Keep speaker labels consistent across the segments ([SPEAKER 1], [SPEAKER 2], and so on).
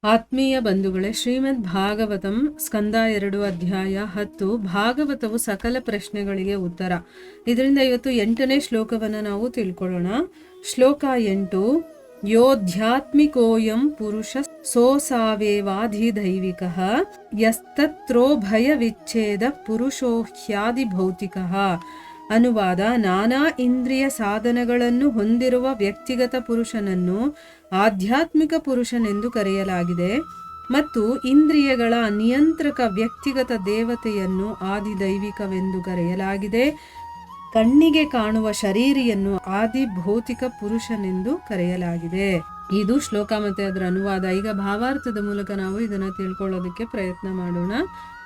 [SPEAKER 1] ಆತ್ಮೀಯ ಬಂಧುಗಳೇ, ಶ್ರೀಮದ್ ಭಾಗವತಂ ಸ್ಕಂದ 2 ಅಧ್ಯಾಯ 10 ಭಾಗವತವು ಸಕಲ ಪ್ರಶ್ನೆಗಳಿಗೆ ಉತ್ತರ. ಇದರಿಂದ ಇವತ್ತು 8ನೇ ಶ್ಲೋಕವನ್ನು ನಾವು ತಿಳ್ಕೊಳ್ಳೋಣ. ಶ್ಲೋಕ 8. ಯೋಧ್ಯಾತ್ಮಿಕೋಯಂ ಪುರುಷ ಸೋಸಾವೇವಾಧಿದೈವಿಕಃ ಯಸ್ತತ್ರೋ ಭಯ ವಿಚ್ಛೇದ ಪುರುಷೋ ಹ್ಯಾದಿ ಭೌತಿಕಃ. ಅನುವಾದ: ನಾನಾ ಇಂದ್ರಿಯ ಸಾಧನಗಳನ್ನು ಹೊಂದಿರುವ ವ್ಯಕ್ತಿಗತ ಪುರುಷನನ್ನು ಆಧ್ಯಾತ್ಮಿಕ ಪುರುಷನೆಂದು ಕರೆಯಲಾಗಿದೆ ಮತ್ತು ಇಂದ್ರಿಯಗಳ ನಿಯಂತ್ರಕ ವ್ಯಕ್ತಿಗತ ದೇವತೆಯನ್ನು ಆದಿದೈವಿಕವೆಂದು ಕರೆಯಲಾಗಿದೆ. ಕಣ್ಣಿಗೆ ಕಾಣುವ ಶರೀರಿಯನ್ನು ಆದಿ ಭೌತಿಕ ಪುರುಷನೆಂದು ಕರೆಯಲಾಗಿದೆ. ಇದು ಶ್ಲೋಕ ಮತ್ತೆ ಅದರ ಅನುವಾದ. ಈಗ ಭಾವಾರ್ಥದ ಮೂಲಕ ನಾವು ಇದನ್ನ ತಿಳ್ಕೊಳ್ಳೋದಕ್ಕೆ ಪ್ರಯತ್ನ ಮಾಡೋಣ.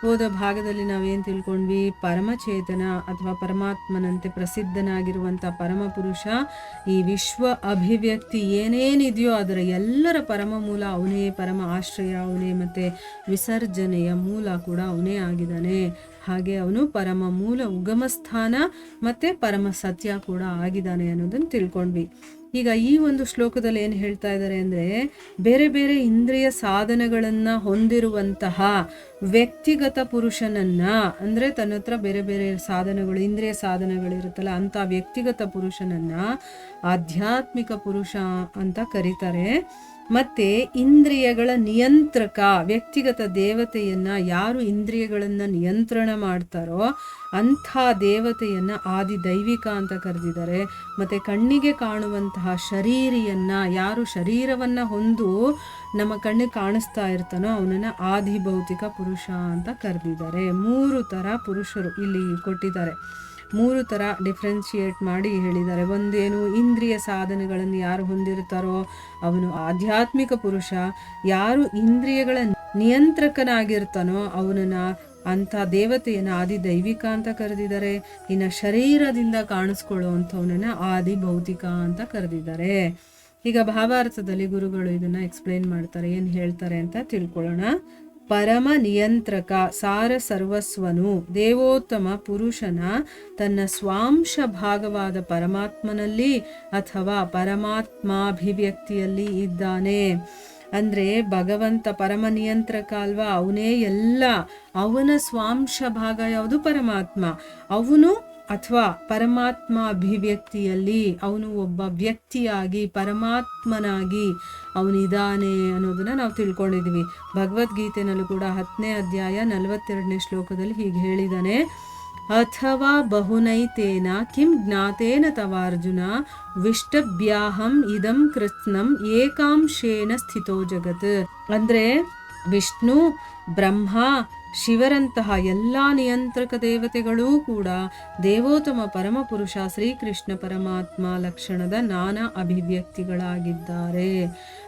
[SPEAKER 1] ಹೋದ ಭಾಗದಲ್ಲಿ ನಾವೇನು ತಿಳ್ಕೊಂಡ್ವಿ? ಪರಮಚೇತನ ಅಥವಾ ಪರಮಾತ್ಮನಂತೆ ಪ್ರಸಿದ್ಧನಾಗಿರುವಂಥ ಪರಮಪುರುಷ, ಈ ವಿಶ್ವ ಅಭಿವ್ಯಕ್ತಿ ಏನೇನಿದೆಯೋ ಅದರ ಎಲ್ಲರ ಪರಮ ಮೂಲ ಅವನೇ, ಪರಮ ಆಶ್ರಯ ಅವನೇ, ಮತ್ತು ವಿಸರ್ಜನೆಯ ಮೂಲ ಕೂಡ ಅವನೇ ಆಗಿದ್ದಾನೆ. ಹಾಗೆ ಅವನು ಪರಮ ಮೂಲ, ಉಗಮ ಸ್ಥಾನ ಮತ್ತು ಪರಮ ಸತ್ಯ ಕೂಡ ಆಗಿದ್ದಾನೆ ಅನ್ನೋದನ್ನು ತಿಳ್ಕೊಂಡ್ವಿ. ಈಗ ಈ ಒಂದು ಶ್ಲೋಕದಲ್ಲಿ ಏನು ಹೇಳ್ತಾ ಇದ್ದಾರೆ ಅಂದರೆ, ಬೇರೆ ಬೇರೆ ಇಂದ್ರಿಯ ಸಾಧನಗಳನ್ನು ಹೊಂದಿರುವಂತಹ ವ್ಯಕ್ತಿಗತ ಪುರುಷನನ್ನ, ಅಂದರೆ ತನ್ನ ಹತ್ರ ಬೇರೆ ಬೇರೆ ಸಾಧನಗಳು, ಇಂದ್ರಿಯ ಸಾಧನಗಳಿರುತ್ತಲ್ಲ, ಅಂಥ ವ್ಯಕ್ತಿಗತ ಪುರುಷನನ್ನ ಆಧ್ಯಾತ್ಮಿಕ ಪುರುಷ ಅಂತ ಕರೀತಾರೆ. ಮತ್ತೆ ಇಂದ್ರಿಯಗಳ ನಿಯಂತ್ರಕ ವ್ಯಕ್ತಿಗತ ದೇವತೆಯನ್ನ, ಯಾರು ಇಂದ್ರಿಯಗಳನ್ನ ನಿಯಂತ್ರಣ ಮಾಡ್ತಾರೋ ಅಂಥ ದೇವತೆಯನ್ನ ಆದಿದೈವಿಕ ಅಂತ ಕರೆದಿದ್ದಾರೆ. ಮತ್ತೆ ಕಣ್ಣಿಗೆ ಕಾಣುವಂತಹ ಶರೀರಿಯನ್ನ, ಯಾರು ಶರೀರವನ್ನ ಹೊಂದು ನಮ್ಮ ಕಣ್ಣಿಗೆ ಕಾಣಿಸ್ತಾ ಇರ್ತಾನೋ ಅವನನ್ನ ಆದಿಭೌತಿಕ ಪುರುಷ ಅಂತ ಕರೆದಿದ್ದಾರೆ. 3 ಥರ ಪುರುಷರು ಇಲ್ಲಿ ಕೊಟ್ಟಿದ್ದಾರೆ. 3 ಥರ ಡಿಫ್ರೆನ್ಶಿಯೇಟ್ ಮಾಡಿ ಹೇಳಿದ್ದಾರೆ. ಒಂದೇನು, ಇಂದ್ರಿಯ ಸಾಧನೆಗಳನ್ನು ಯಾರು ಹೊಂದಿರ್ತಾರೋ ಅವನು ಆಧ್ಯಾತ್ಮಿಕ ಪುರುಷ. ಯಾರು ಇಂದ್ರಿಯಗಳ ನಿಯಂತ್ರಕನಾಗಿರ್ತಾನೋ ಅವನನ್ನ, ಅಂಥ ದೇವತೆಯನ್ನ ಆದಿದೈವಿಕ ಅಂತ ಕರೆದಿದ್ದಾರೆ. ಇನ್ನು ಶರೀರದಿಂದ ಕಾಣಿಸ್ಕೊಳ್ಳುವಂಥವನನ್ನ ಆದಿಭೌತಿಕ ಅಂತ ಕರೆದಿದ್ದಾರೆ. ಈಗ ಭಾವಾರ್ಥದಲ್ಲಿ ಗುರುಗಳು ಇದನ್ನ ಎಕ್ಸ್ಪ್ಲೇನ್ ಮಾಡ್ತಾರೆ, ಏನು ಹೇಳ್ತಾರೆ ಅಂತ ತಿಳ್ಕೊಳ್ಳೋಣ. ಪರಮ ನಿಯಂತ್ರಕ ಸಾರ ಸರ್ವಸ್ವನು ದೇವೋತ್ತಮ ಪುರುಷನ ತನ್ನ ಸ್ವಾಂಶ ಭಾಗವಾದ ಪರಮಾತ್ಮನಲ್ಲಿ ಅಥವಾ ಪರಮಾತ್ಮಾಭಿವ್ಯಕ್ತಿಯಲ್ಲಿ ಇದ್ದಾನೆ. ಅಂದರೆ ಭಗವಂತ ಪರಮ ನಿಯಂತ್ರಕ ಅಲ್ವಾ, ಅವನೇ ಎಲ್ಲ. ಅವನ ಸ್ವಾಂಶ ಭಾಗ ಯಾವುದು? ಪರಮಾತ್ಮ. ಅವನು ಅಥವಾ ಪರಮಾತ್ಮ ಅಭಿವ್ಯಕ್ತಿಯಲ್ಲಿ ಅವನು ಒಬ್ಬ ವ್ಯಕ್ತಿಯಾಗಿ ಪರಮಾತ್ಮನಾಗಿ ಅವನಿದ್ದಾನೆ ಅನ್ನೋದನ್ನ ನಾವು ತಿಳ್ಕೊಂಡಿದ್ವಿ. ಭಗವದ್ಗೀತೆನಲ್ಲೂ ಕೂಡ 10ನೇ ಅಧ್ಯಾಯ 42ನೇ ಶ್ಲೋಕದಲ್ಲಿ ಹೀಗೆ ಹೇಳಿದ್ದಾನೆ, ಅಥವಾ ಬಹುನೈತೇನ ಕಿಂ ಜ್ಞಾತೇನ ತವಾರ್ಜುನ ವಿಷ್ಟಭ್ಯಾಹಂ ಇದಂ ಕೃತ್ಸ್ನಂ ಏಕಾಂಶೇನ ಸ್ಥಿತೋ ಜಗತ್. ಅಂದ್ರೆ ವಿಷ್ಣು, ಬ್ರಹ್ಮ, ಶಿವರಂತಹ ಎಲ್ಲ ನಿಯಂತ್ರಕ ದೇವತೆಗಳೂ ಕೂಡ ದೇವೋತ್ತಮ ಪರಮಪುರುಷ ಶ್ರೀಕೃಷ್ಣ ಪರಮಾತ್ಮ ಲಕ್ಷಣದ ನಾನಾ ಅಭಿವ್ಯಕ್ತಿಗಳಾಗಿದ್ದಾರೆ.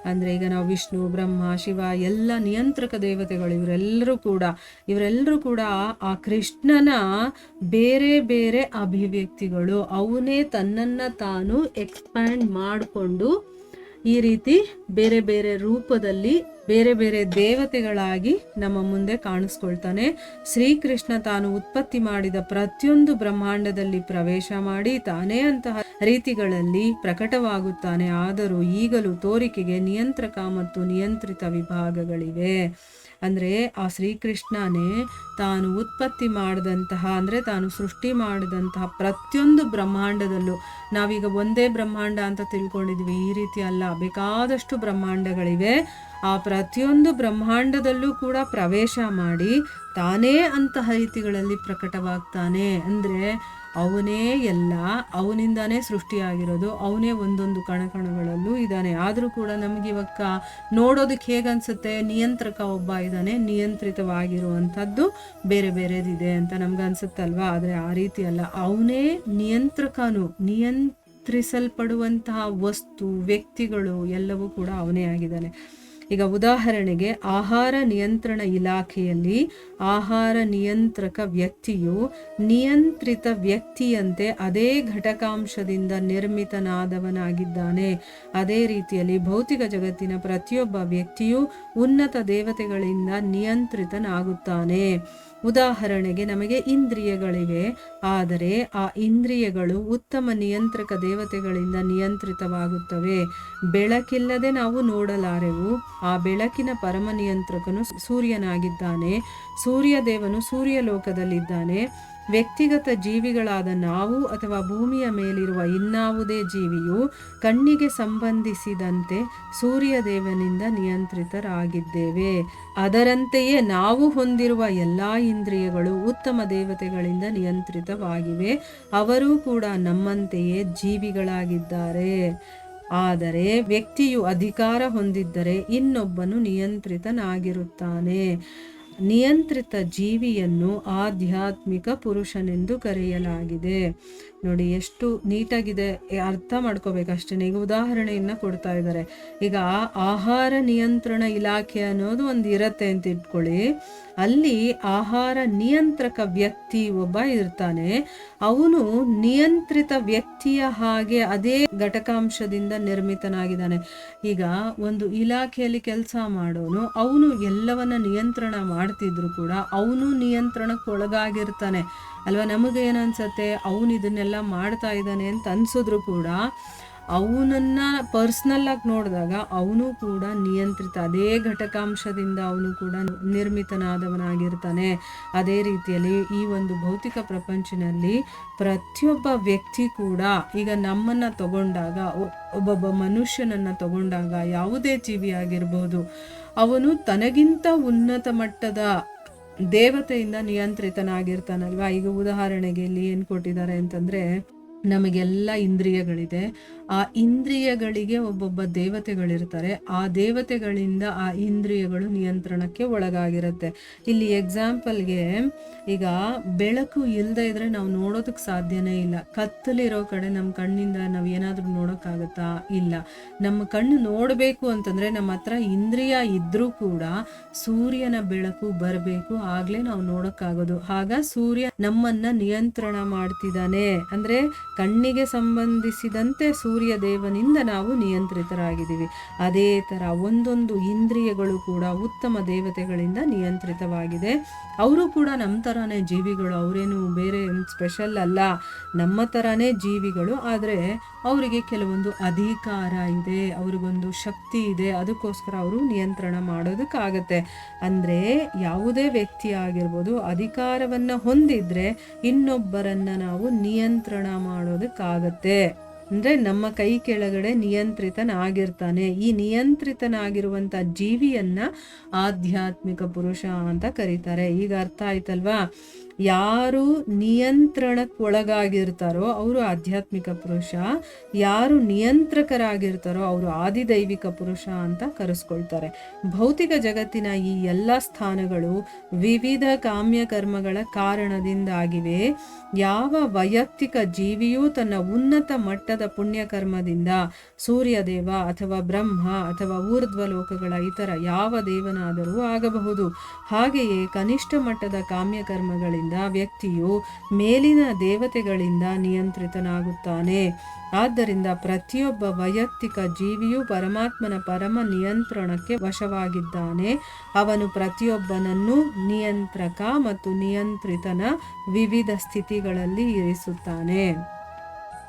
[SPEAKER 1] ಅಂದರೆ ಈಗ ನಾವು ವಿಷ್ಣು, ಬ್ರಹ್ಮ, ಶಿವ ಎಲ್ಲ ನಿಯಂತ್ರಕ ದೇವತೆಗಳು, ಇವರೆಲ್ಲರೂ ಕೂಡ ಆ ಕೃಷ್ಣನ ಬೇರೆ ಬೇರೆ ಅಭಿವ್ಯಕ್ತಿಗಳು. ಅವನೇ ತನ್ನನ್ನು ತಾನು ಎಕ್ಸ್ಪ್ಯಾಂಡ್ ಮಾಡಿಕೊಂಡು ಈ ರೀತಿ ಬೇರೆ ಬೇರೆ ರೂಪದಲ್ಲಿ ಬೇರೆ ಬೇರೆ ದೇವತೆಗಳಾಗಿ ನಮ್ಮ ಮುಂದೆ ಕಾಣಿಸ್ಕೊಳ್ತಾನೆ. ಶ್ರೀಕೃಷ್ಣ ತಾನು ಉತ್ಪತ್ತಿ ಮಾಡಿದ ಪ್ರತಿಯೊಂದು ಬ್ರಹ್ಮಾಂಡದಲ್ಲಿ ಪ್ರವೇಶ ಮಾಡಿ ತಾನೇ ಅಂತಹ ರೀತಿಗಳಲ್ಲಿ ಪ್ರಕಟವಾಗುತ್ತಾನೆ. ಆದರೂ ಈಗಲೂ ತೋರಿಕೆಗೆ ನಿಯಂತ್ರಕ ಮತ್ತು ನಿಯಂತ್ರಿತ ವಿಭಾಗಗಳಿವೆ. ಅಂದರೆ ಆ ಶ್ರೀಕೃಷ್ಣನೇ ತಾನು ಉತ್ಪತ್ತಿ ಮಾಡಿದಂತಹ, ಅಂದರೆ ತಾನು ಸೃಷ್ಟಿ ಮಾಡಿದಂತಹ ಪ್ರತಿಯೊಂದು ಬ್ರಹ್ಮಾಂಡದಲ್ಲೂ, ನಾವೀಗ ಒಂದೇ ಬ್ರಹ್ಮಾಂಡ ಅಂತ ತಿಳ್ಕೊಂಡಿದ್ವಿ, ಈ ರೀತಿ ಅಲ್ಲ, ಬೇಕಾದಷ್ಟು ಬ್ರಹ್ಮಾಂಡಗಳಿವೆ. ಆ ಪ್ರತಿಯೊಂದು ಬ್ರಹ್ಮಾಂಡದಲ್ಲೂ ಕೂಡ ಪ್ರವೇಶ ಮಾಡಿ ತಾನೇ ಅಂತಹ ರೀತಿಗಳಲ್ಲಿ ಪ್ರಕಟವಾಗ್ತಾನೆ. ಅಂದರೆ ಅವನೇ ಎಲ್ಲ, ಅವನಿಂದಾನೇ ಸೃಷ್ಟಿಯಾಗಿರೋದು, ಅವನೇ ಒಂದೊಂದು ಕಣಕಣಗಳಲ್ಲೂ ಇದ್ದಾನೆ. ಆದರೂ ಕೂಡ ನಮಗೆ ಇವಾಗ ನೋಡೋದಕ್ಕೆ ಹೇಗನ್ಸುತ್ತೆ? ನಿಯಂತ್ರಕ ಒಬ್ಬ ಇದ್ದಾನೆ, ನಿಯಂತ್ರಿತವಾಗಿರುವಂಥದ್ದು ಬೇರೆ ಬೇರೆದಿದೆ ಅಂತ ನಮ್ಗೆ ಅನ್ಸುತ್ತಲ್ವಾ? ಆದರೆ ಆ ರೀತಿ ಅಲ್ಲ, ಅವನೇ ನಿಯಂತ್ರಕನು. ನಿಯಂತ್ರಿಸಲ್ಪಡುವಂತಹ ವಸ್ತು, ವ್ಯಕ್ತಿಗಳು ಎಲ್ಲವೂ ಕೂಡ ಅವನೇ ಆಗಿದ್ದಾನೆ. ಈಗ ಉದಾಹರಣೆಗೆ ಆಹಾರ ನಿಯಂತ್ರಣ ಇಲಾಖೆಯಲ್ಲಿ ಆಹಾರ ನಿಯಂತ್ರಕ ವ್ಯಕ್ತಿಯು ನಿಯಂತ್ರಿತ ವ್ಯಕ್ತಿಯಂತೆ ಅದೇ ಘಟಕಾಂಶದಿಂದ ನಿರ್ಮಿತನಾದವನಾಗಿದ್ದಾನೆ. ಅದೇ ರೀತಿಯಲ್ಲಿ ಭೌತಿಕ ಜಗತ್ತಿನ ಪ್ರತಿಯೊಬ್ಬ ವ್ಯಕ್ತಿಯು ಉನ್ನತ ದೇವತೆಗಳಿಂದ ನಿಯಂತ್ರಿತನಾಗುತ್ತಾನೆ. ಉದಾಹರಣೆಗೆ ನಮಗೆ ಇಂದ್ರಿಯಗಳಿವೆ, ಆದರೆ ಆ ಇಂದ್ರಿಯಗಳು ಉತ್ತಮ ನಿಯಂತ್ರಕ ದೇವತೆಗಳಿಂದ ನಿಯಂತ್ರಿತವಾಗುತ್ತವೆ. ಬೆಳಕಿಲ್ಲದೆ ನಾವು ನೋಡಲಾರೆವು. ಆ ಬೆಳಕಿನ ಪರಮ ನಿಯಂತ್ರಕನು ಸೂರ್ಯನಾಗಿದ್ದಾನೆ. ಸೂರ್ಯದೇವನು ಸೂರ್ಯಲೋಕದಲ್ಲಿದ್ದಾನೆ. ವ್ಯಕ್ತಿಗತ ಜೀವಿಗಳಾದ ನಾವು ಅಥವಾ ಭೂಮಿಯ ಮೇಲಿರುವ ಇನ್ನಾವುದೇ ಜೀವಿಯು ಕಣ್ಣಿಗೆ ಸಂಬಂಧಿಸಿದಂತೆ ಸೂರ್ಯದೇವನಿಂದ ನಿಯಂತ್ರಿತರಾಗಿದ್ದೇವೆ. ಅದರಂತೆಯೇ ನಾವು ಹೊಂದಿರುವ ಎಲ್ಲ ಇಂದ್ರಿಯಗಳು ಉತ್ತಮ ದೇವತೆಗಳಿಂದ ನಿಯಂತ್ರಿತವಾಗಿವೆ. ಅವರೂ ಕೂಡ ನಮ್ಮಂತೆಯೇ ಜೀವಿಗಳಾಗಿದ್ದಾರೆ. ಆದರೆ ವ್ಯಕ್ತಿಯು ಅಧಿಕಾರ ಹೊಂದಿದ್ದರೆ ಇನ್ನೊಬ್ಬನು ನಿಯಂತ್ರಿತನಾಗಿರುತ್ತಾನೆ. ನಿಯಂತ್ರಿತ ಜೀವಿಯನ್ನು ಆಧ್ಯಾತ್ಮಿಕ ಪುರುಷನೆಂದು ಕರೆಯಲಾಗಿದೆ. ನೋಡಿ ಎಷ್ಟು ನೀಟಾಗಿದೆ, ಅರ್ಥ ಮಾಡ್ಕೋಬೇಕಷ್ಟೇ. ಈಗ ಉದಾಹರಣೆಯನ್ನ ಕೊಡ್ತಾ ಇದ್ದಾರೆ. ಈಗ ಆಹಾರ ನಿಯಂತ್ರಣ ಇಲಾಖೆ ಅನ್ನೋದು ಒಂದು ಇರತ್ತೆ ಅಂತ ಇಟ್ಕೊಳ್ಳಿ. ಅಲ್ಲಿ ಆಹಾರ ನಿಯಂತ್ರಕ ವ್ಯಕ್ತಿ ಒಬ್ಬ ಇರ್ತಾನೆ. ಅವನು ನಿಯಂತ್ರಿತ ವ್ಯಕ್ತಿಯ ಹಾಗೆ ಅದೇ ಘಟಕಾಂಶದಿಂದ ನಿರ್ಮಿತನಾಗಿದ್ದಾನೆ. ಈಗ ಒಂದು ಇಲಾಖೆಯಲ್ಲಿ ಕೆಲಸ ಮಾಡೋನು, ಅವನು ಎಲ್ಲವನ್ನ ನಿಯಂತ್ರಣ ಮಾಡ್ತಿದ್ರು ಕೂಡ ಅವನು ನಿಯಂತ್ರಣಕ್ಕೆ ಒಳಗಾಗಿರ್ತಾನೆ ಅಲ್ವಾ. ನಮಗೇನನ್ಸತ್ತೆ, ಅವನು ಇದನ್ನೆಲ್ಲ ಮಾಡ್ತಾ ಇದ್ದಾನೆ ಅಂತ ಅನ್ಸಿದ್ರು ಕೂಡ ಅವನನ್ನ ಪರ್ಸ್ನಲ್ ಆಗಿ ನೋಡಿದಾಗ ಅವನು ಕೂಡ ನಿಯಂತ್ರಿತ, ಅದೇ ಘಟಕಾಂಶದಿಂದ ಅವನು ಕೂಡ ನಿರ್ಮಿತನಾದವನಾಗಿರ್ತಾನೆ. ಅದೇ ರೀತಿಯಲ್ಲಿ ಈ ಒಂದು ಭೌತಿಕ ಪ್ರಪಂಚದಲ್ಲಿ ಪ್ರತಿಯೊಬ್ಬ ವ್ಯಕ್ತಿ ಕೂಡ, ಈಗ ನಮ್ಮನ್ನ ತಗೊಂಡಾಗ, ಒಬ್ಬೊಬ್ಬ ಮನುಷ್ಯನನ್ನ ತಗೊಂಡಾಗ, ಯಾವುದೇ ಜೀವಿ ಆಗಿರ್ಬೋದು, ಅವನು ತನಗಿಂತ ಉನ್ನತ ಮಟ್ಟದ ದೇವತೆಯಿಂದ ನಿಯಂತ್ರಿತನಾಗಿರ್ತಾನಲ್ವಾ. ಈಗ ಉದಾಹರಣೆಗೆ ಇಲ್ಲಿ ಏನು ಕೊಟ್ಟಿದ್ದಾರೆ ಅಂತಂದ್ರೆ, ನಮಗೆಲ್ಲ ಇಂದ್ರಿಯಗಳಿದೆ. ಆ ಇಂದ್ರಿಯಗಳಿಗೆ ಒಬ್ಬೊಬ್ಬ ದೇವತೆಗಳಿರ್ತಾರೆ. ಆ ದೇವತೆಗಳಿಂದ ಆ ಇಂದ್ರಿಯಗಳು ನಿಯಂತ್ರಣಕ್ಕೆ ಒಳಗಾಗಿರುತ್ತೆ. ಇಲ್ಲಿ ಎಕ್ಸಾಂಪಲ್ಗೆ, ಈಗ ಬೆಳಕು ಇಲ್ಲದೆ ಇದ್ರೆ ನಾವು ನೋಡೋದಕ್ಕೆ ಸಾಧ್ಯನೇ ಇಲ್ಲ. ಕತ್ತಲಿರೋ ಕಡೆ ನಮ್ಮ ಕಣ್ಣಿಂದ ನಾವು ಏನಾದರೂ ನೋಡೋಕ್ಕಾಗತ್ತಾ? ಇಲ್ಲ. ನಮ್ಮ ಕಣ್ಣು ನೋಡಬೇಕು ಅಂತಂದ್ರೆ ನಮ್ಮ ಹತ್ರ ಇಂದ್ರಿಯ ಇದ್ರೂ ಕೂಡ ಸೂರ್ಯನ ಬೆಳಕು ಬರಬೇಕು, ಆಗ್ಲೇ ನಾವು ನೋಡೋಕ್ಕಾಗೋದು. ಆಗ ಸೂರ್ಯ ನಮ್ಮನ್ನ ನಿಯಂತ್ರಣ ಮಾಡ್ತಿದ್ದಾನೆ. ಅಂದ್ರೆ ಕಣ್ಣಿಗೆ ಸಂಬಂಧಿಸಿದಂತೆ ಸೂರ್ಯ ದೇವನಿಂದ ನಾವು ನಿಯಂತ್ರಿತರಾಗಿದ್ದೀವಿ. ಅದೇ ತರ ಒಂದೊಂದು ಇಂದ್ರಿಯಗಳು ಕೂಡ ಉತ್ತಮ ದೇವತೆಗಳಿಂದ ನಿಯಂತ್ರಿತವಾಗಿದೆ. ಅವರು ಕೂಡ ನಮ್ಮ ತರಾನೇ ಜೀವಿಗಳು, ಅವರೇನು ಬೇರೆ ಸ್ಪೆಷಲ್ ಅಲ್ಲ, ನಮ್ಮ ತರಾನೇ ಜೀವಿಗಳು. ಆದರೆ ಅವರಿಗೆ ಕೆಲವೊಂದು ಅಧಿಕಾರ ಇದೆ, ಅವ್ರಿಗೊಂದು ಶಕ್ತಿ ಇದೆ, ಅದಕ್ಕೋಸ್ಕರ ಅವರು ನಿಯಂತ್ರಣ ಮಾಡೋದಕ್ಕಾಗತ್ತೆ. ಅಂದ್ರೆ ಯಾವುದೇ ವ್ಯಕ್ತಿ ಆಗಿರ್ಬೋದು, ಅಧಿಕಾರವನ್ನ ಹೊಂದಿದ್ರೆ ಇನ್ನೊಬ್ಬರನ್ನ ನಾವು ನಿಯಂತ್ರಣ ಮಾಡೋದಕ್ಕಾಗತ್ತೆ. ಅಂದ್ರೆ ನಮ್ಮ ಕೈ ಕೆಳಗಡೆ ನಿಯಂತ್ರಿತನಾಗಿರ್ತಾನೆ. ಈ ನಿಯಂತ್ರಿತನಾಗಿರುವಂತ ಜೀವಿಯನ್ನ ಆಧ್ಯಾತ್ಮಿಕ ಪುರುಷ ಅಂತ ಕರೀತಾರೆ. ಈಗ ಅರ್ಥ ಆಯ್ತಲ್ವಾ? ಯಾರು ನಿಯಂತ್ರಣಕ್ಕೆ ಒಳಗಾಗಿರ್ತಾರೋ ಅವರು ಆಧ್ಯಾತ್ಮಿಕ ಪುರುಷ, ಯಾರು ನಿಯಂತ್ರಕರಾಗಿರ್ತಾರೋ ಅವರು ಆದಿದೈವಿಕ ಪುರುಷ ಅಂತ ಕರೆಸ್ಕೊಳ್ತಾರೆ. ಭೌತಿಕ ಜಗತ್ತಿನ ಈ ಎಲ್ಲ ಸ್ಥಾನಗಳು ವಿವಿಧ ಕಾಮ್ಯ ಕರ್ಮಗಳ ಕಾರಣದಿಂದಾಗಿವೆ. ಯಾವ ವೈಯಕ್ತಿಕ ಜೀವಿಯೂ ತನ್ನ ಉನ್ನತ ಮಟ್ಟದ ಪುಣ್ಯಕರ್ಮದಿಂದ ಸೂರ್ಯದೇವ ಅಥವಾ ಬ್ರಹ್ಮ ಅಥವಾ ಊರ್ಧ್ವ ಲೋಕಗಳ ಇತರ ಯಾವ ದೇವನಾದರೂ ಆಗಬಹುದು. ಹಾಗೆಯೇ ಕನಿಷ್ಠ ಮಟ್ಟದ ಕಾಮ್ಯ ಕರ್ಮಗಳಿಂದ ವ್ಯಕ್ತಿಯು ಮೇಲಿನ ದೇವತೆಗಳಿಂದ ನಿಯಂತ್ರಿತನಾಗುತ್ತಾನೆ. ಆದ್ದರಿಂದ ಪ್ರತಿಯೊಬ್ಬ ವೈಯಕ್ತಿಕ ಜೀವಿಯು ಪರಮಾತ್ಮನ ಪರಮ ನಿಯಂತ್ರಣಕ್ಕೆ ವಶವಾಗಿದ್ದಾನೆ. ಅವನು ಪ್ರತಿಯೊಬ್ಬನನ್ನು ನಿಯಂತ್ರಕ ಮತ್ತು ನಿಯಂತ್ರಿತನ ವಿವಿಧ ಸ್ಥಿತಿಗಳಲ್ಲಿ ಇರಿಸುತ್ತಾನೆ.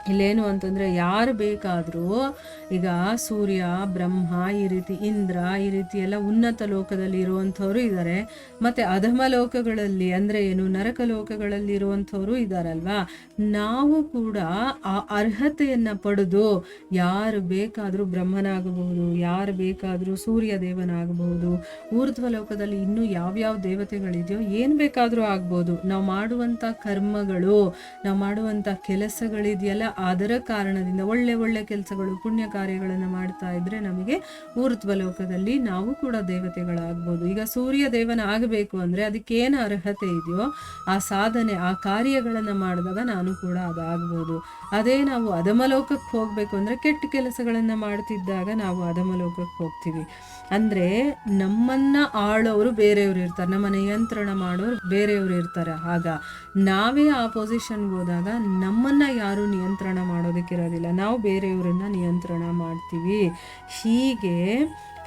[SPEAKER 1] ಇಲ್ಲೇನು ಅಂತಂದ್ರೆ, ಯಾರು ಬೇಕಾದರೂ, ಈಗ ಸೂರ್ಯ, ಬ್ರಹ್ಮ, ಈ ರೀತಿ ಇಂದ್ರ, ಈ ರೀತಿ ಎಲ್ಲ ಉನ್ನತ ಲೋಕದಲ್ಲಿ ಇರುವಂಥವ್ರು ಇದ್ದಾರೆ. ಮತ್ತೆ ಅಧಮ ಲೋಕಗಳಲ್ಲಿ ಅಂದ್ರೆ ಏನು, ನರಕ ಲೋಕಗಳಲ್ಲಿ ಇರುವಂಥವ್ರು ಇದ್ದಾರಲ್ವಾ. ನಾವು ಕೂಡ ಆ ಅರ್ಹತೆಯನ್ನ ಪಡೆದು ಯಾರು ಬೇಕಾದರೂ ಬ್ರಹ್ಮನಾಗಬಹುದು, ಯಾರು ಬೇಕಾದರೂ ಸೂರ್ಯ ದೇವನಾಗಬಹುದು, ಊರ್ಧ್ವ ಲೋಕದಲ್ಲಿ ಇನ್ನೂ ಯಾವ್ಯಾವ ದೇವತೆಗಳಿದೆಯೋ ಏನ್ ಬೇಕಾದರೂ ಆಗ್ಬೋದು. ನಾವು ಮಾಡುವಂತ ಕರ್ಮಗಳು, ನಾವು ಮಾಡುವಂತ ಕೆಲಸಗಳಿದೆಯಲ್ಲ, ಅದರ ಕಾರಣದಿಂದ ಒಳ್ಳೆ ಒಳ್ಳೆ ಕೆಲಸಗಳು ಪುಣ್ಯ ಕಾರ್ಯಗಳನ್ನು ಮಾಡ್ತಾ ಇದ್ರೆ ನಮಗೆ ಊರ್ಧ್ವ ಲೋಕದಲ್ಲಿ ನಾವು ಕೂಡ ದೇವತೆಗಳಾಗ್ಬೋದು. ಈಗ ಸೂರ್ಯ ದೇವನ ಆಗಬೇಕು ಅಂದ್ರೆ ಅದಕ್ಕೆ ಏನು ಅರ್ಹತೆ ಇದೆಯೋ ಆ ಸಾಧನೆ ಆ ಕಾರ್ಯಗಳನ್ನು ಮಾಡಿದಾಗ ನಾನು ಕೂಡ ಅದಾಗ್ಬೋದು. ಅದೇ ನಾವು ಅಧಮಲೋಕಕ್ಕೆ ಹೋಗ್ಬೇಕು ಅಂದ್ರೆ ಕೆಟ್ಟ ಕೆಲಸಗಳನ್ನ ಮಾಡ್ತಿದ್ದಾಗ ನಾವು ಅಧಮಲೋಕಕ್ಕೆ ಹೋಗ್ತೀವಿ. ಅಂದ್ರೆ ನಮ್ಮನ್ನ ಆಳೋರು ಬೇರೆಯವ್ರು ಇರ್ತಾರೆ, ನಮ್ಮ ನಿಯಂತ್ರಣ ಮಾಡೋರು ಬೇರೆಯವ್ರು ಇರ್ತಾರೆ. ಆಗ ನಾವೇ ಆ ಪೊಸಿಷನ್ಗೆ ಹೋದಾಗ ನಮ್ಮನ್ನ ಯಾರು ನಿಯಂತ್ರಣ ಮಾಡೋದಕ್ಕಿರೋದಿಲ್ಲ, ನಾವು ಬೇರೆಯವ್ರನ್ನ ನಿಯಂತ್ರಣ ಮಾಡ್ತೀವಿ. ಹೀಗೆ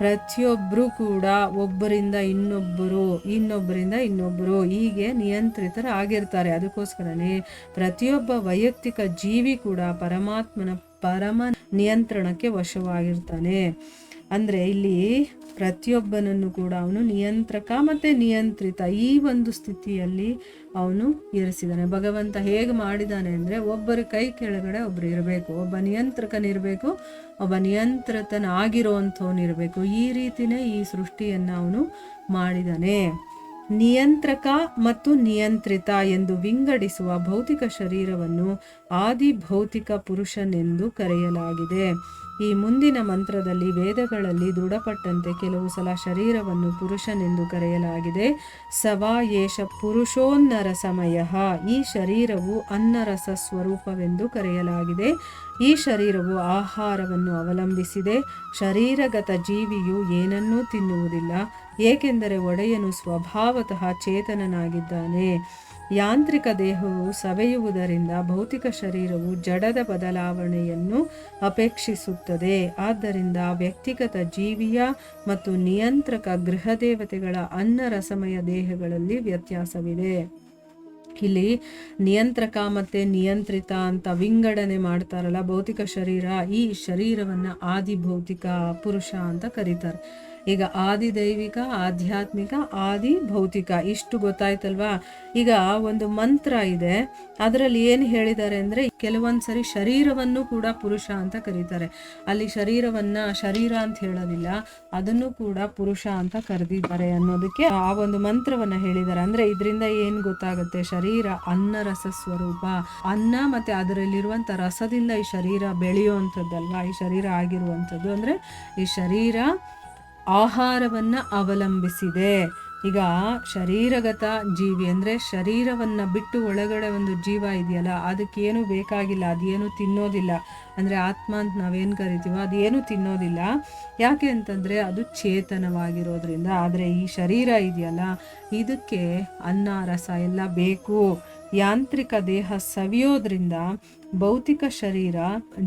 [SPEAKER 1] ಪ್ರತಿಯೊಬ್ಬರು ಕೂಡ ಒಬ್ಬರಿಂದ ಇನ್ನೊಬ್ಬರು, ಇನ್ನೊಬ್ಬರಿಂದ ಇನ್ನೊಬ್ಬರು ಹೀಗೆ ನಿಯಂತ್ರಿತರಾಗಿರ್ತಾರೆ. ಅದಕ್ಕೋಸ್ಕರನೇ ಪ್ರತಿಯೊಬ್ಬ ವೈಯಕ್ತಿಕ ಜೀವಿ ಕೂಡ ಪರಮಾತ್ಮನ ಪರಮ ನಿಯಂತ್ರಣಕ್ಕೆ ವಶವಾಗಿರ್ತಾನೆ. ಅಂದರೆ ಇಲ್ಲಿ ಪ್ರತಿಯೊಬ್ಬನನ್ನು ಕೂಡ ಅವನು ನಿಯಂತ್ರಕ ಮತ್ತು ನಿಯಂತ್ರಿತ ಈ ಒಂದು ಸ್ಥಿತಿಯಲ್ಲಿ ಅವನು ಇರಿಸಿದ್ದಾನೆ. ಭಗವಂತ ಹೇಗೆ ಮಾಡಿದ್ದಾನೆ ಅಂದರೆ ಒಬ್ಬರ ಕೈ ಕೆಳಗಡೆ ಒಬ್ಬರು ಇರಬೇಕು, ಒಬ್ಬ ನಿಯಂತ್ರಕನಿರಬೇಕು, ಒಬ್ಬ ನಿಯಂತ್ರಿತನಾಗಿರೋವಂಥವನಿರಬೇಕು. ಈ ರೀತಿನೇ ಈ ಸೃಷ್ಟಿಯನ್ನು ಅವನು ಮಾಡಿದ್ದಾನೆ. ನಿಯಂತ್ರಕ ಮತ್ತು ನಿಯಂತ್ರಿತ ಎಂದು ವಿಂಗಡಿಸುವ ಭೌತಿಕ ಶರೀರವನ್ನು ಆದಿ ಭೌತಿಕ ಪುರುಷನೆಂದು ಕರೆಯಲಾಗಿದೆ. ಈ ಮುಂದಿನ ಮಂತ್ರದಲ್ಲಿ ವೇದಗಳಲ್ಲಿ ದೃಢಪಟ್ಟಂತೆ ಕೆಲವು ಸಲ ಶರೀರವನ್ನು ಪುರುಷನೆಂದು ಕರೆಯಲಾಗಿದೆ. ಸವಾ ಯೇಷ ಪುರುಷೋನ್ನರ ಸಮಯ, ಈ ಶರೀರವು ಅನ್ನರಸ ಸ್ವರೂಪವೆಂದು ಕರೆಯಲಾಗಿದೆ. ಈ ಶರೀರವು ಆಹಾರವನ್ನು ಅವಲಂಬಿಸಿದೆ. ಶರೀರಗತ ಜೀವಿಯು ಏನನ್ನೂ ತಿನ್ನುವುದಿಲ್ಲ, ಏಕೆಂದರೆ ಒಡೆಯನು ಸ್ವಭಾವತಃ ಚೇತನನಾಗಿದ್ದಾನೆ. ಯಾಂತ್ರಿಕ ದೇಹವು ಸವೆಯುವುದರಿಂದ ಭೌತಿಕ ಶರೀರವು ಜಡದ ಬದಲಾವಣೆಯನ್ನು ಅಪೇಕ್ಷಿಸುತ್ತದೆ. ಆದ್ದರಿಂದ ವ್ಯಕ್ತಿಗತ ಜೀವಿಯ ಮತ್ತು ನಿಯಂತ್ರಕ ಗೃಹದೇವತೆಗಳ ಅನ್ನರಸಮಯ ದೇಹಗಳಲ್ಲಿ ವ್ಯತ್ಯಾಸವಿದೆ. ಇಲ್ಲಿ ನಿಯಂತ್ರಕ ಮತ್ತು ನಿಯಂತ್ರಿತ ಅಂತ ವಿಂಗಡಣೆ ಮಾಡ್ತಾರಲ್ಲ ಭೌತಿಕ ಶರೀರ, ಈ ಶರೀರವನ್ನು ಆದಿ ಭೌತಿಕ ಪುರುಷ ಅಂತ ಕರೀತಾರೆ. ಈಗ ಆದಿ ದೈವಿಕ, ಆಧ್ಯಾತ್ಮಿಕ, ಆದಿ ಭೌತಿಕ ಇಷ್ಟು ಗೊತ್ತಾಯ್ತಲ್ವಾ. ಈಗ ಒಂದು ಮಂತ್ರ ಇದೆ, ಅದರಲ್ಲಿ ಏನು ಹೇಳಿದ್ದಾರೆ ಅಂದರೆ ಕೆಲವೊಂದು ಸರಿ ಶರೀರವನ್ನು ಕೂಡ ಪುರುಷ ಅಂತ ಕರೀತಾರೆ. ಅಲ್ಲಿ ಶರೀರವನ್ನ ಶರೀರ ಅಂತ ಹೇಳೋದಿಲ್ಲ, ಅದನ್ನು ಕೂಡ ಪುರುಷ ಅಂತ ಕರೆದಿದ್ದಾರೆ ಅನ್ನೋದಕ್ಕೆ ಆ ಒಂದು ಮಂತ್ರವನ್ನ ಹೇಳಿದ್ದಾರೆ. ಅಂದ್ರೆ ಇದರಿಂದ ಏನು ಗೊತ್ತಾಗುತ್ತೆ, ಶರೀರ ಅನ್ನ ರಸ ಸ್ವರೂಪ, ಅನ್ನ ಮತ್ತೆ ಅದರಲ್ಲಿರುವಂತ ರಸದಿಂದ ಈ ಶರೀರ ಬೆಳೆಯುವಂಥದ್ದಲ್ವಾ, ಈ ಶರೀರ ಆಗಿರುವಂಥದ್ದು. ಅಂದ್ರೆ ಈ ಶರೀರ ಆಹಾರವನ್ನ ಅವಲಂಬಿಸಿದೆ. ಈಗ ಶರೀರಗತ ಜೀವಿ ಅಂದರೆ ಶರೀರವನ್ನು ಬಿಟ್ಟು ಒಳಗಡೆ ಒಂದು ಜೀವ ಇದೆಯಲ್ಲ, ಅದಕ್ಕೇನು ಬೇಕಾಗಿಲ್ಲ, ಅದೇನು ತಿನ್ನೋದಿಲ್ಲ. ಅಂದರೆ ಆತ್ಮ ಅಂತ ನಾವೇನು ಕರಿತೀವೋ ಅದೇನು ತಿನ್ನೋದಿಲ್ಲ. ಯಾಕೆ ಅಂತಂದರೆ ಅದು ಚೇತನವಾಗಿರೋದ್ರಿಂದ. ಆದರೆ ಈ ಶರೀರ ಇದೆಯಲ್ಲ, ಇದಕ್ಕೆ ಅನ್ನ ರಸ ಎಲ್ಲ ಬೇಕು. ಯಾಂತ್ರಿಕ ದೇಹ ಸವಿಯೋದ್ರಿಂದ ಭೌತಿಕ ಶರೀರ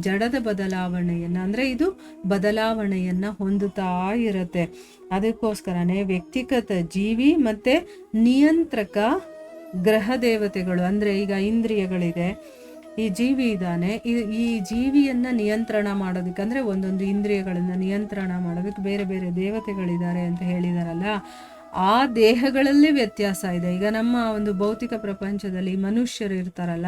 [SPEAKER 1] ಜಡದ ಬದಲಾವಣೆಯನ್ನು, ಅಂದರೆ ಇದು ಬದಲಾವಣೆಯನ್ನು ಹೊಂದುತ್ತಾ ಇರುತ್ತೆ. ಅದಕ್ಕೋಸ್ಕರನೇ ವ್ಯಕ್ತಿಗತ ಜೀವಿ ಮತ್ತು ನಿಯಂತ್ರಕ ಗ್ರಹ ದೇವತೆಗಳು, ಅಂದರೆ ಈಗ ಇಂದ್ರಿಯಗಳಿದೆ, ಈ ಜೀವಿ ಇದ್ದಾನೆ, ಈ ಜೀವಿಯನ್ನು ನಿಯಂತ್ರಣ ಮಾಡೋದಕ್ಕೆ, ಅಂದರೆ ಒಂದೊಂದು ಇಂದ್ರಿಯಗಳನ್ನು ನಿಯಂತ್ರಣ ಮಾಡೋದಕ್ಕೆ ಬೇರೆ ಬೇರೆ ದೇವತೆಗಳಿದ್ದಾರೆ ಅಂತ ಹೇಳಿದಾರಲ್ಲ, ಆ ದೇಹಗಳಲ್ಲಿ ವ್ಯತ್ಯಾಸ ಇದೆ. ಈಗ ನಮ್ಮ ಒಂದು ಭೌತಿಕ ಪ್ರಪಂಚದಲ್ಲಿ ಮನುಷ್ಯರು ಇರ್ತಾರಲ್ಲ,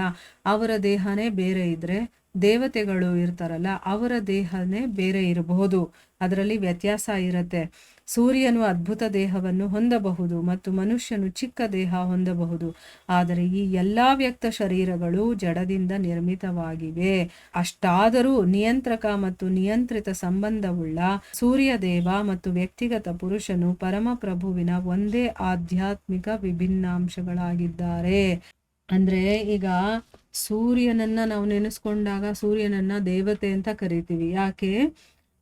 [SPEAKER 1] ಅವರ ದೇಹನೇ ಬೇರೆ ಇದ್ರೆ, ದೇವತೆಗಳು ಇರ್ತಾರಲ್ಲ ಅವರ ದೇಹನೇ ಬೇರೆ ಇರಬಹುದು, ಅದರಲ್ಲಿ ವ್ಯತ್ಯಾಸ ಇರುತ್ತೆ. ಸೂರ್ಯನು ಅದ್ಭುತ ದೇಹವನ್ನು ಹೊಂದಬಹುದು ಮತ್ತು ಮನುಷ್ಯನು ಚಿಕ್ಕ ದೇಹ ಹೊಂದಬಹುದು, ಆದರೆ ಈ ಎಲ್ಲಾ ವ್ಯಕ್ತ ಶರೀರಗಳು ಜಡದಿಂದ ನಿರ್ಮಿತವಾಗಿವೆ. ಅಷ್ಟಾದರೂ ನಿಯಂತ್ರಕ ಮತ್ತು ನಿಯಂತ್ರಿತ ಸಂಬಂಧವುಳ್ಳ ಸೂರ್ಯದೇವ ಮತ್ತು ವ್ಯಕ್ತಿಗತ ಪುರುಷನು ಪರಮಪ್ರಭುವಿನ ಒಂದೇ ಆಧ್ಯಾತ್ಮಿಕ ವಿಭಿನ್ನಾಂಶಗಳಾಗಿದ್ದಾರೆ. ಅಂದ್ರೆ ಈಗ ಸೂರ್ಯನನ್ನ ನಾವು ನೆನೆಸ್ಕೊಂಡಾಗ ಸೂರ್ಯನನ್ನ ದೇವತೆ ಅಂತ ಕರಿತೀವಿ. ಯಾಕೆ?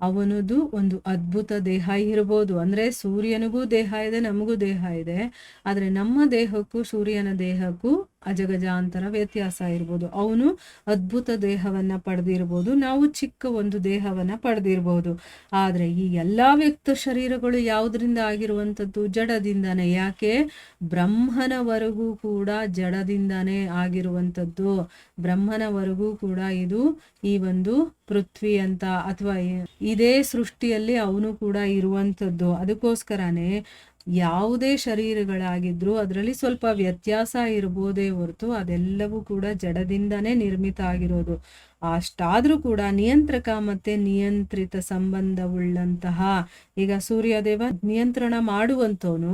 [SPEAKER 1] ಅವನದು ಒಂದು ಅದ್ಭುತ ದೇಹ ಇರ್ಬೋದು. ಅಂದ್ರೆ ಸೂರ್ಯನಿಗೂ ದೇಹ ಇದೆ, ನಮಗೂ ದೇಹ ಇದೆ. ಆದ್ರೆ ನಮ್ಮ ದೇಹಕ್ಕೂ ಸೂರ್ಯನ ದೇಹಕ್ಕೂ ಅಜಗಜಾಂತರ ವ್ಯತ್ಯಾಸ ಇರ್ಬೋದು. ಅವನು ಅದ್ಭುತ ದೇಹವನ್ನ ಪಡೆದಿರ್ಬೋದು, ನಾವು ಚಿಕ್ಕ ಒಂದು ದೇಹವನ್ನ ಪಡೆದಿರ್ಬೋದು. ಆದ್ರೆ ಈ ಎಲ್ಲಾ ವ್ಯಕ್ತ ಶರೀರಗಳು ಯಾವುದರಿಂದ ಆಗಿರುವಂಥದ್ದು? ಜಡದಿಂದಾನೆ. ಯಾಕೆ? ಬ್ರಹ್ಮನವರೆಗೂ ಕೂಡ ಜಡದಿಂದಾನೇ ಆಗಿರುವಂಥದ್ದು. ಬ್ರಹ್ಮನವರೆಗೂ ಕೂಡ ಇದು ಈ ಒಂದು ಪೃಥ್ವಿ ಅಂತ ಅಥವಾ ಇದೇ ಸೃಷ್ಟಿಯಲ್ಲಿ ಅವನು ಕೂಡ ಇರುವಂಥದ್ದು. ಅದಕ್ಕೋಸ್ಕರನೇ ಯಾವುದೇ ಶರೀರಗಳಾಗಿದ್ರೂ ಅದರಲ್ಲಿ ಸ್ವಲ್ಪ ವ್ಯತ್ಯಾಸ ಇರ್ಬೋದೇ ಹೊರತು ಅದೆಲ್ಲವೂ ಕೂಡ ಜಡದಿಂದನೇ ನಿರ್ಮಿತ ಆಗಿರೋದು. ಅಷ್ಟಾದ್ರೂ ಕೂಡ ನಿಯಂತ್ರಕ ಮತ್ತೆ ನಿಯಂತ್ರಿತ ಸಂಬಂಧವುಳ್ಳಂತಹ, ಈಗ ಸೂರ್ಯದೇವ ನಿಯಂತ್ರಣ ಮಾಡುವಂತವನು,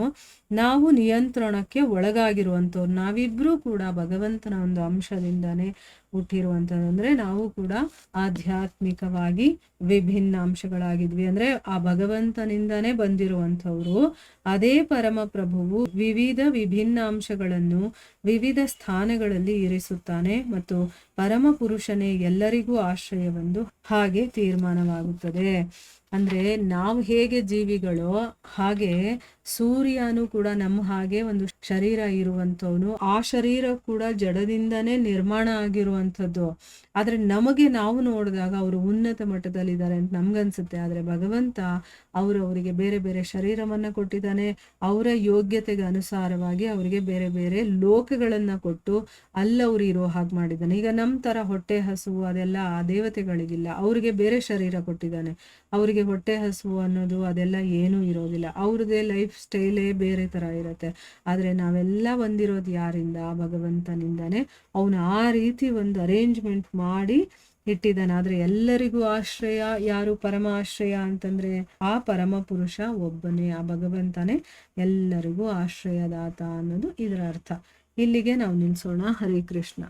[SPEAKER 1] ನಾವು ನಿಯಂತ್ರಣಕ್ಕೆ ಒಳಗಾಗಿರುವಂಥವ್ರು, ನಾವಿಬ್ರು ಕೂಡ ಭಗವಂತನ ಒಂದು ಅಂಶದಿಂದಾನೇ ಹುಟ್ಟಿರುವಂಥದ್ದು. ಅಂದ್ರೆ ನಾವು ಕೂಡ ಆಧ್ಯಾತ್ಮಿಕವಾಗಿ ವಿಭಿನ್ನ ಅಂಶಗಳಾಗಿದ್ವಿ, ಅಂದ್ರೆ ಆ ಭಗವಂತನಿಂದಾನೇ ಬಂದಿರುವಂಥವ್ರು. ಅದೇ ಪರಮ ಪ್ರಭುವು ವಿವಿಧ ವಿಭಿನ್ನ ಅಂಶಗಳನ್ನು ವಿವಿಧ ಸ್ಥಾನಗಳಲ್ಲಿ ಇರಿಸುತ್ತಾನೆ ಮತ್ತು ಪರಮ ಪುರುಷನೇ ಎಲ್ಲರಿಗೂ ಆಶ್ರಯವೆಂದು ಹಾಗೆ ತೀರ್ಮಾನವಾಗುತ್ತದೆ. ಅಂದ್ರೆ ನಾವು ಹೇಗೆ ಜೀವಿಗಳೋ ಹಾಗೆ ಸೂರ್ಯನು ಕೂಡ ನಮ್ಮ ಹಾಗೆ ಒಂದು ಶರೀರ ಇರುವಂತವನು. ಆ ಶರೀರ ಕೂಡ ಜಡದಿಂದನೇ ನಿರ್ಮಾಣ ಆಗಿರುವಂಥದ್ದು. ಆದ್ರೆ ನಮಗೆ ನಾವು ನೋಡಿದಾಗ ಅವರು ಉನ್ನತ ಮಟ್ಟದಲ್ಲಿದ್ದಾರೆ ಅಂತ ನಮ್ಗನ್ಸುತ್ತೆ. ಆದ್ರೆ ಭಗವಂತ ಅವರಿಗೆ ಬೇರೆ ಬೇರೆ ಶರೀರವನ್ನ ಕೊಟ್ಟಿದ್ದಾನೆ. ಅವರ ಯೋಗ್ಯತೆಗೆ ಅನುಸಾರವಾಗಿ ಅವರಿಗೆ ಬೇರೆ ಬೇರೆ ಲೋಕಗಳನ್ನ ಕೊಟ್ಟು ಅಲ್ಲವ್ರು ಇರೋ ಹಾಗೆ ಮಾಡಿದ್ದಾನೆ. ಈಗ ನಮ್ಮ ತರ ಹೊಟ್ಟೆ ಹಸುವು ಅದೆಲ್ಲ ಆ ದೇವತೆಗಳಿಗಿಲ್ಲ, ಅವ್ರಿಗೆ ಬೇರೆ ಶರೀರ ಕೊಟ್ಟಿದ್ದಾನೆ. ಅವರಿಗೆ ಹೊಟ್ಟೆ ಹಸುವು ಅನ್ನೋದು ಅದೆಲ್ಲ ಏನೂ ಇರೋದಿಲ್ಲ, ಅವ್ರದ್ದೇ ಲೈಫ್ ಸ್ಟೈಲೇ ಬೇರೆ ತರ ಇರುತ್ತೆ. ಆದ್ರೆ ನಾವೆಲ್ಲ ಬಂದಿರೋದು ಯಾರಿಂದ? ಭಗವಂತನಿಂದಾನೆ. ಅವನು ಆ ರೀತಿ ಒಂದು ಅರೇಂಜ್ಮೆಂಟ್ ಮಾಡಿ ಇಟ್ಟಿದ್ದಾನೆ. ಆದ್ರೆ ಎಲ್ಲರಿಗೂ ಆಶ್ರಯ ಯಾರು? ಪರಮ ಆಶ್ರಯ ಅಂತಂದ್ರೆ ಆ ಪರಮ ಪುರುಷ ಒಬ್ಬನೇ, ಆ ಭಗವಂತನೇ ಎಲ್ಲರಿಗೂ ಆಶ್ರಯದಾತ ಅನ್ನೋದು ಇದರ ಅರ್ಥ. ಇಲ್ಲಿಗೆ ನಾವು ನಿಲ್ಸೋಣ. ಹರೇ ಕೃಷ್ಣ.